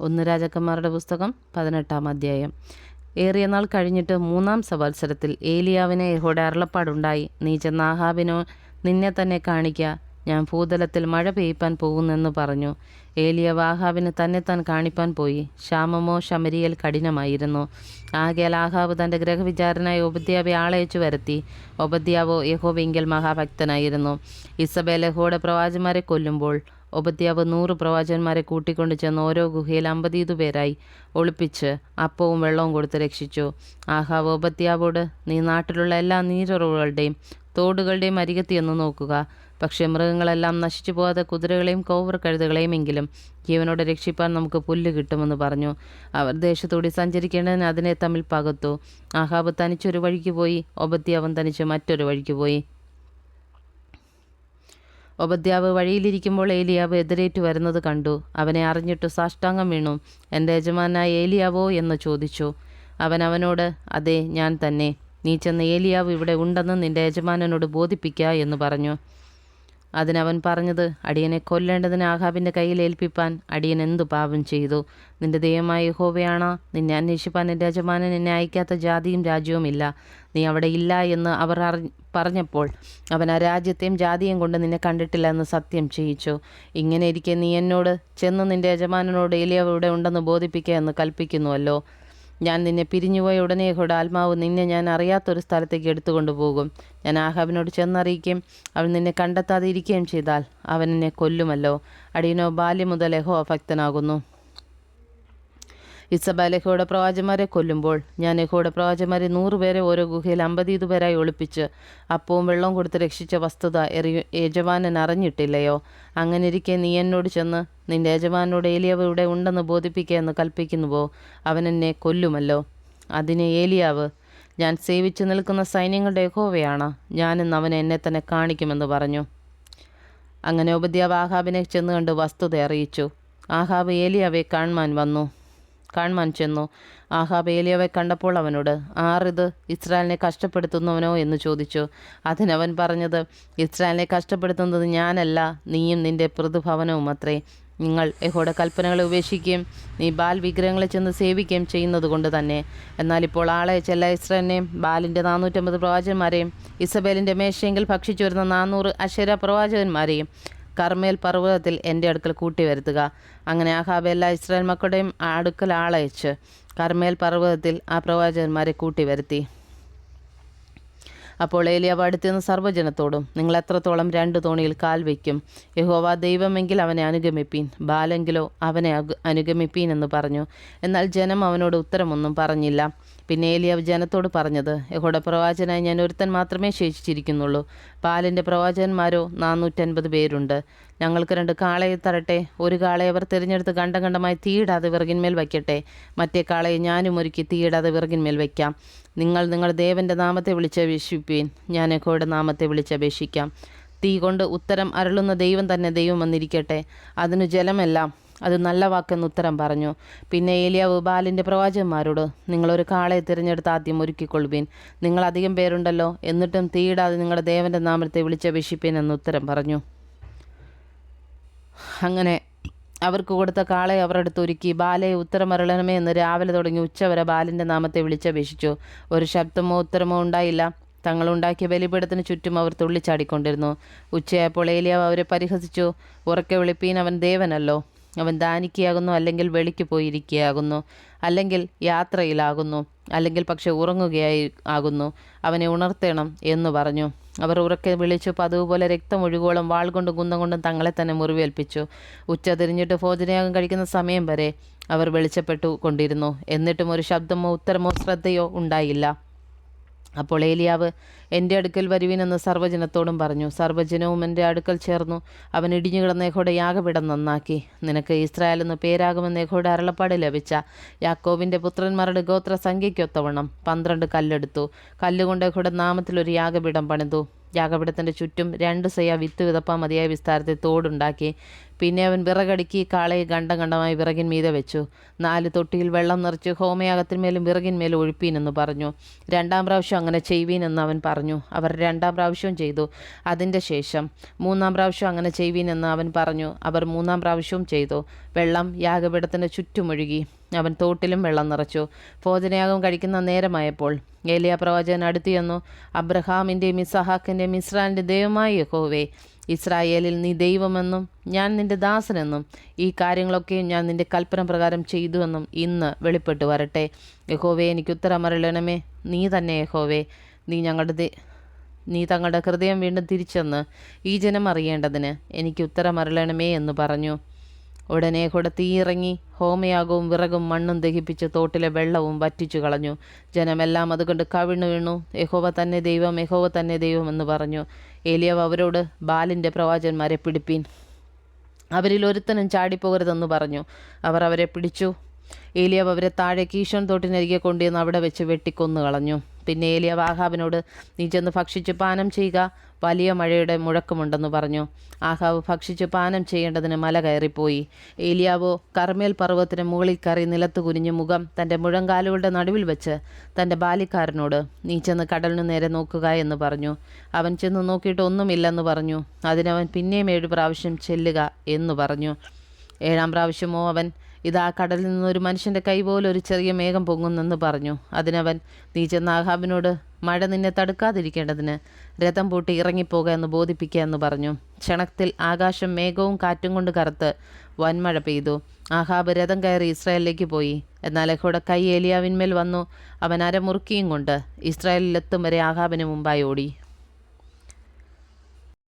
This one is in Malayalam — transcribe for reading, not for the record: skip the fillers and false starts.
ഒന്ന് രാജാക്കന്മാരുടെ പുസ്തകം 18-ാം അധ്യായം. ഏറിയ നാൾ കഴിഞ്ഞിട്ട് 3-ാം സംവത്സരത്തിൽ ഏലിയാവിന് യഹോവയുടെ അരുളപ്പാടുണ്ടായി, നീ ചെന്ന് ആഹാബിനോ നിന്നെ തന്നെ കാണിക്ക, ഞാൻ ഭൂതലത്തിൽ മഴ പെയ്യിപ്പാൻ പോകുന്നെന്ന് പറഞ്ഞു. ഏലിയാവ് ആഹാബിന് തന്നെത്താൻ കാണിപ്പാൻ പോയി. ക്ഷാമമോ ശമരിയൽ കഠിനമായിരുന്നു. ആകയാൽ ആഹാബ് തൻ്റെ ഗ്രഹവിചാരനായ ഒബദ്യാവെ ആളയച്ചു വരുത്തി. ഒബദ്യാവോ യഹോവയിങ്കൽ മഹാഭക്തനായിരുന്നു. ഇസബേൽ യഹോവയുടെ പ്രവാചകന്മാരെ കൊല്ലുമ്പോൾ ഒബദ്യാവ് 100 പ്രവാചകന്മാരെ കൂട്ടിക്കൊണ്ട് ചെന്ന് ഓരോ ഗുഹയിൽ 50 പേരായി ഒളിപ്പിച്ച് അപ്പവും വെള്ളവും കൊടുത്ത് രക്ഷിച്ചു. ആഹാബ് ഒബദ്യാവോട്, നീ നാട്ടിലുള്ള എല്ലാ നീരുറവുകളുടെയും തോടുകളുടെയും അരികത്തി എന്ന് നോക്കുക. പക്ഷേ മൃഗങ്ങളെല്ലാം നശിച്ചു പോകാതെ കുതിരകളെയും കോവർ കഴുതകളെയും എങ്കിലും ജീവനോടെ രക്ഷിപ്പാൻ നമുക്ക് പുല്ല് കിട്ടുമെന്ന് പറഞ്ഞു. അവർ ദേശത്തൂടി സഞ്ചരിക്കേണ്ടതിന് അതിനെ തമ്മിൽ പകർത്തു. ആഹാബ് തനിച്ചൊരു വഴിക്ക് പോയി, ഒബദ്യാവൻ തനിച്ച് മറ്റൊരു വഴിക്ക് പോയി. ഒബദ്യാവ് വഴിയിലിരിക്കുമ്പോൾ ഏലിയാവ് എതിരേറ്റു വരുന്നത് കണ്ടു. അവനെ അറിഞ്ഞിട്ട് സാഷ്ടാംഗം വീണു. എൻ്റെ യജമാനായ ഏലിയാവോ എന്ന് ചോദിച്ചു. അവനോട്, അതെ, ഞാൻ തന്നെ. നീ ചെന്ന് ഏലിയാവ് ഇവിടെ ഉണ്ടെന്ന് നിൻ്റെ യജമാനനോട് ബോധിപ്പിക്കുക എന്ന് പറഞ്ഞു. അതിനവൻ പറഞ്ഞത്, അടിയനെ കൊല്ലേണ്ടതിന് ആഹാബിൻ്റെ കയ്യിൽ ഏൽപ്പിപ്പാൻ അടിയൻ എന്തു പാപം ചെയ്തു? നിന്റെ ദൈവമായ യഹോവയാണോ? നിന്നെ അന്വേഷിപ്പാൻ എൻ്റെ യജമാനൻ എന്നെ അയക്കാത്ത ജാതിയും രാജ്യവുമില്ല. നീ അവിടെ ഇല്ല എന്ന് അവർ പറഞ്ഞപ്പോൾ അവൻ ആ രാജ്യത്തെയും ജാതിയും കൊണ്ട് നിന്നെ കണ്ടിട്ടില്ല എന്ന് സത്യം ചെയ്യിച്ചു. ഇങ്ങനെ ഇരിക്കെ നീ എന്നോട്, ചെന്ന് നിൻ്റെ യജമാനനോട് ഏലിയാവ് ഇവിടെ ഉണ്ടെന്ന് ബോധിപ്പിക്കുക എന്ന് കൽപ്പിക്കുന്നുവല്ലോ. ഞാൻ നിന്നെ പിരിഞ്ഞുപോയ ഉടനെ യഹോവയുടെ ആത്മാവ് നിന്നെ ഞാൻ അറിയാത്തൊരു സ്ഥലത്തേക്ക് എടുത്തുകൊണ്ടു പോകും. ഞാൻ ആഹാബിനോട് ചെന്നറിയിക്കുകയും അവൻ നിന്നെ കണ്ടെത്താതെ ഇരിക്കുകയും ചെയ്താൽ അവൻ എന്നെ കൊല്ലുമല്ലോ. അടിയനോ ബാല്യം മുതൽ യഹോവ ഭക്തനാകുന്നു. ഇസബേൽ യഹോവയുടെ പ്രവാചകന്മാരെ കൊല്ലുമ്പോൾ ഞാൻ യഹോവയുടെ പ്രവാചകന്മാരെ 100 പേരെ ഓരോ ഗുഹയിൽ 50 പേരായി ഒളിപ്പിച്ച് അപ്പവും വെള്ളവും കൊടുത്ത് രക്ഷിച്ച വസ്തുത യജമാനൻ അറിഞ്ഞിട്ടില്ലയോ? അങ്ങനെ ഇരിക്കെ നീ എന്നോട് ചെന്ന് നിന്റെ യജമാനോട് ഏലിയാവ് ഇവിടെ ഉണ്ടെന്ന് ബോധിപ്പിക്കുക എന്ന് കൽപ്പിക്കുന്നുവോ? അവൻ എന്നെ കൊല്ലുമല്ലോ. അതിന് ഏലിയാവ്, ഞാൻ സേവിച്ചു നിൽക്കുന്ന സൈന്യങ്ങളുടെ യഹോവയാണ്, ഞാനിന്ന് അവനെ എന്നെ തന്നെ കാണിക്കുമെന്ന് പറഞ്ഞു. അങ്ങനെ ഒബദ്യാവ് ആഹാബിനെ ചെന്ന് കണ്ട് വസ്തുത അറിയിച്ചു. ആഹാബ് ഏലിയാവെ കാണുവാൻ ചെന്നു. ആഹാബ് ഏലിയാവെ കണ്ടപ്പോൾ അവനോട്, ആറിത് ഇസ്രായേലിനെ കഷ്ടപ്പെടുത്തുന്നവനോ എന്ന് ചോദിച്ചു. അതിനവൻ പറഞ്ഞത്, ഇസ്രായേലിനെ കഷ്ടപ്പെടുത്തുന്നത് ഞാനല്ല, നീയും നിന്റെ പിതൃഭവനവും അത്രേ. നിങ്ങൾ യഹോവയുടെ കൽപ്പനകളെ ഉപേക്ഷിക്കുകയും നീ ബാൽ വിഗ്രഹങ്ങളെ ചെന്ന് സേവിക്കുകയും ചെയ്യുന്നത് കൊണ്ട് തന്നെ. എന്നാൽ ഇപ്പോൾ ആളയച്ച എല്ലാ ഇസ്രായേലിനെയും ബാലിൻ്റെ 450 പ്രവാചകന്മാരെയും ഇസബേലിൻ്റെ മേശയെങ്കിൽ ഭക്ഷിച്ചു വരുന്ന 400 അശേര പ്രവാചകന്മാരെയും കർമ്മേൽ പർവ്വതത്തിൽ എൻ്റെ അടുക്കൽ കൂട്ടിവരുത്തുക. അങ്ങനെ ആഹാബ് എല്ലാ ഇസ്രായേൽ മക്കളുടെയും അടുക്കൽ ആളയച്ച് കർമ്മേൽ പർവ്വതത്തിൽ ആ പ്രവാചകന്മാരെ കൂട്ടിവരുത്തി. അപ്പോൾ ഏലിയാവ് അടുത്തുനിന്ന് സർവ്വജനത്തോടും, നിങ്ങൾ എത്രത്തോളം 2 തോണിയിൽ കാൽ വയ്ക്കും? യഹോവ ദൈവമെങ്കിൽ അവനെ അനുഗമിപ്പീൻ, ബാലെങ്കിലോ അവനെ അനുഗമിപ്പീൻ എന്ന് പറഞ്ഞു. എന്നാൽ ജനം അവനോട് ഉത്തരമൊന്നും പറഞ്ഞില്ല. പിന്നെ ഏലിയാവ് ജനത്തോട് പറഞ്ഞത്, യഹോവയുടെ പ്രവാചകനായി ഞാൻ ഒരുത്തൻ മാത്രമേ ശേഷിച്ചിരിക്കുന്നുള്ളൂ. ബാലിൻ്റെ പ്രവാചകന്മാരോ 450 പേരുണ്ട്. ഞങ്ങൾക്ക് 2 കാളയെ തരട്ടെ. ഒരു കാളയെ അവർ തിരഞ്ഞെടുത്ത് ഖണ്ഡമായി തീയിടാതെ വിറകിന്മേൽ വയ്ക്കട്ടെ. മറ്റേ കാളയെ ഞാനും ഒരുക്കി തീയിടാതെ വിറകിന്മേൽ വയ്ക്കാം. നിങ്ങൾ നിങ്ങളുടെ ദേവൻ്റെ നാമത്തെ വിളിച്ചപേക്ഷിപ്പീൻ, ഞാൻ യഹോവയുടെ നാമത്തെ വിളിച്ചപേക്ഷിക്കാം. തീ കൊണ്ട് ഉത്തരം അരുളുന്ന ദൈവം തന്നെ ദൈവം വന്നിരിക്കട്ടെ. അതിനു ജലമെല്ലാം അത് നല്ല വാക്കെന്ന് ഉത്തരം പറഞ്ഞു. പിന്നെ ഏലിയാവ് ബാലിൻ്റെ പ്രവാചകന്മാരോട്, നിങ്ങളൊരു കാളയെ തിരഞ്ഞെടുത്ത് ആദ്യം ഒരുക്കിക്കൊള്ളുവീൻ. നിങ്ങൾ അധികം പേരുണ്ടല്ലോ, എന്നിട്ടും തീയിടാതെ നിങ്ങളുടെ ദേവൻ്റെ നാമത്തെ വിളിച്ചപേക്ഷിപ്പീൻ എന്ന് ഉത്തരം പറഞ്ഞു. അങ്ങനെ അവർക്ക് കൊടുത്ത കാളയെ അവർ എടുത്തൊരുക്കി. ബാലയെ ഉത്തരമരുളണമേ എന്ന് രാവിലെ തുടങ്ങി ഉച്ചവരെ ബാലിൻ്റെ നാമത്തെ വിളിച്ചപേക്ഷിച്ചു. ഒരു ശബ്ദമോ ഉത്തരമോ ഉണ്ടായില്ല. തങ്ങളുണ്ടാക്കിയ ബലിപീഠത്തിന് ചുറ്റും അവർ തുള്ളിച്ചാടിക്കൊണ്ടിരുന്നു. ഉച്ചയായപ്പോൾ ഏലിയാവ് അവരെ പരിഹസിച്ചു. ഉറക്കെ വിളിപ്പീൻ, അവൻ ദേവനല്ലോ. അവൻ ദാനിക്കുകയാകുന്നു, അല്ലെങ്കിൽ വെളിക്ക് പോയിരിക്കുകയാകുന്നു, അല്ലെങ്കിൽ യാത്രയിലാകുന്നു, അല്ലെങ്കിൽ പക്ഷെ ഉറങ്ങുകയായി ആകുന്നു. അവനെ ഉണർത്തണം എന്ന് പറഞ്ഞു. അവർ ഉറക്കെ വിളിച്ചു. പതിവുപോലെ രക്തമൊഴുകോളം വാൾ കൊണ്ടും കുന്തം കൊണ്ടും തങ്ങളെ തന്നെ മുറിവേൽപ്പിച്ചു. ഉച്ച തിരിഞ്ഞിട്ട് ഭോജനയാഗം കഴിക്കുന്ന സമയം വരെ അവർ വെളിച്ചപ്പെട്ടു കൊണ്ടിരുന്നു. എന്നിട്ടും ഒരു ശബ്ദമോ ഉത്തരമോ ശ്രദ്ധയോ ഉണ്ടായില്ല. അപ്പോൾ ഏലിയാവ്, എൻ്റെ അടുക്കൽ വരുവിനെന്ന് സർവ്വജനത്തോടും പറഞ്ഞു. സർവ്വജനവും എൻ്റെ അടുക്കൽ ചേർന്നു. അവൻ ഇടിഞ്ഞു കിടന്ന യഹോവയുടെ യാഗപീഠം നന്നാക്കി. നിനക്ക് ഇസ്രായേൽ എന്ന് പേരാകുമെന്ന് യഹോവയുടെ അരുളപ്പാട് ലഭിച്ച യാക്കോബിൻ്റെ പുത്രന്മാരുടെ ഗോത്ര സംഖ്യയ്ക്കൊത്തവണ്ണം 12 കല്ലെടുത്തു. കല്ലുകൊണ്ട് യഹോവയുടെ നാമത്തിൽ ഒരു യാഗപീഠം പണിതു. യാഗപീഠത്തിൻ്റെ ചുറ്റും 2 സെയ വിത്ത് വിതപ്പാൻ മതിയായ വിസ്താരത്തിൽ തോടുണ്ടാക്കി. പിന്നെ അവൻ വിറകടുക്കി കാളയെ ഖണ്ഡം ഖണ്ഡമായി വിറകിന്മീതെ വെച്ചു. 4 തൊട്ടിയിൽ വെള്ളം നിറച്ച് ഹോമയാഗത്തിന്മേലും വിറകിന്മേലും ഒഴിപ്പീനെന്ന് പറഞ്ഞു. 2-ാം പ്രാവശ്യം അങ്ങനെ ചെയ്യുവീനെന്ന് അവൻ പറഞ്ഞു. അവർ 2-ാം പ്രാവശ്യവും ചെയ്തു. അതിൻ്റെ ശേഷം 3-ാം പ്രാവശ്യം അങ്ങനെ ചെയ്യുവീനെന്ന് അവൻ പറഞ്ഞു. അവർ 3-ാം പ്രാവശ്യവും ചെയ്തു. വെള്ളം യാഗപീഠത്തിന് ചുറ്റുമൊഴുകി. അവൻ തോട്ടിലും വെള്ളം നിറച്ചു. ഭോജനയാഗം കഴിക്കുന്ന നേരമായപ്പോൾ ഏലിയ പ്രവാചകൻ അടുത്തു ചെന്നു, അബ്രഹാമിൻ്റെയും ഇസഹാക്കിൻ്റെയും ഇസ്രായേലിൻ്റെ ദൈവമായ യഹോവേ, ഇസ്രായേലിൽ നീ ദൈവമെന്നും ഞാൻ നിന്റെ ദാസനെന്നും ഈ കാര്യങ്ങളൊക്കെയും ഞാൻ നിന്റെ കൽപ്പന പ്രകാരം ചെയ്തുവെന്നും ഇന്ന് വെളിപ്പെട്ടു വരട്ടെ. യഹോവേ, എനിക്ക് ഉത്തരമരുളണമേ. നീ തന്നെ യഹോവേ, നീ തങ്ങളുടെ ഹൃദയം വീണ്ടും തിരിച്ചെന്ന് ഈ ജനം അറിയേണ്ടതിന് എനിക്ക് ഉത്തരമരുളണമേ എന്ന് പറഞ്ഞു. ഉടനെ കൂടെ തീയിറങ്ങി ഹോമയാഗവും വിറകും മണ്ണും ദഹിപ്പിച്ച് തോട്ടിലെ വെള്ളവും വറ്റിച്ചു കളഞ്ഞു. ജനമെല്ലാം അതുകൊണ്ട് കവിണ്ണു വീണു, യഹോവ തന്നെ ദൈവം, യഹോവ തന്നെ ദൈവം എന്ന് പറഞ്ഞു. ഏലിയാവ് അവരോട്, ബാലിൻ്റെ പ്രവാചകന്മാരെ പിടിപ്പീൻ, അവരിൽ ഒരുത്തനും ചാടിപ്പോകരുതെന്ന് പറഞ്ഞു. അവർ അവരെ പിടിച്ചു. ഏലിയാവ് അവരെ താഴെ കീശോൻ തോട്ടിനരികെ കൊണ്ടുവന്ന് അവിടെ വെച്ച് വെട്ടിക്കൊന്നു കളഞ്ഞു. പിന്നെ ഏലിയാവ് ആഹാബിനോട്, നീ ചെന്ന് ഭക്ഷിച്ച് പാനം ചെയ്യുക, വലിയ മഴയുടെ മുഴക്കമുണ്ടെന്ന് പറഞ്ഞു. ആഹാബ് ഭക്ഷിച്ച് പാനം ചെയ്യേണ്ടതിന് മല കയറിപ്പോയി. ഏലിയാവോ കർമ്മേൽ പർവ്വതത്തിന് മുകളിൽ കയറി നിലത്ത് കുനിഞ്ഞ് മുഖം തൻ്റെ മുഴങ്കാലുകളുടെ നടുവിൽ വെച്ച് തൻ്റെ ബാല്യക്കാരനോട്, നീ ചെന്ന് കടലിനു നേരെ നോക്കുക എന്ന് പറഞ്ഞു. അവൻ ചെന്ന് നോക്കിയിട്ട് ഒന്നുമില്ലെന്ന് പറഞ്ഞു. അതിനവൻ പിന്നെയും 7 പ്രാവശ്യം ചെല്ലുക എന്ന് പറഞ്ഞു. 7-ാം പ്രാവശ്യമോ അവൻ, ഇതാ കടലിൽ നിന്നൊരു മനുഷ്യൻ്റെ കൈ പോലെ ഒരു ചെറിയ മേഘം പൊങ്ങുന്നെന്ന് പറഞ്ഞു. അതിനവൻ, നീ ചെന്ന് ആഹാബിനോട് മഴ നിന്നെ തടുക്കാതിരിക്കേണ്ടതിന് രഥം പൂട്ടി ഇറങ്ങിപ്പോക എന്ന് ബോധിപ്പിക്കുക എന്ന് പറഞ്ഞു. ക്ഷണത്തിൽ ആകാശം മേഘവും കാറ്റും കൊണ്ട് കറുത്ത് വൻമഴ പെയ്തു. ആഹാബ് രഥം കയറി ഇസ്രായേലിലേക്ക് പോയി. എന്നാൽ യഹോവയുടെ കൈ ഏലിയാവിന്മേൽ വന്നു. അവൻ അരമുറുക്കിയും കൊണ്ട് ഇസ്രായേലിലെത്തും വരെ ആഹാബിന് മുമ്പായി ഓടി.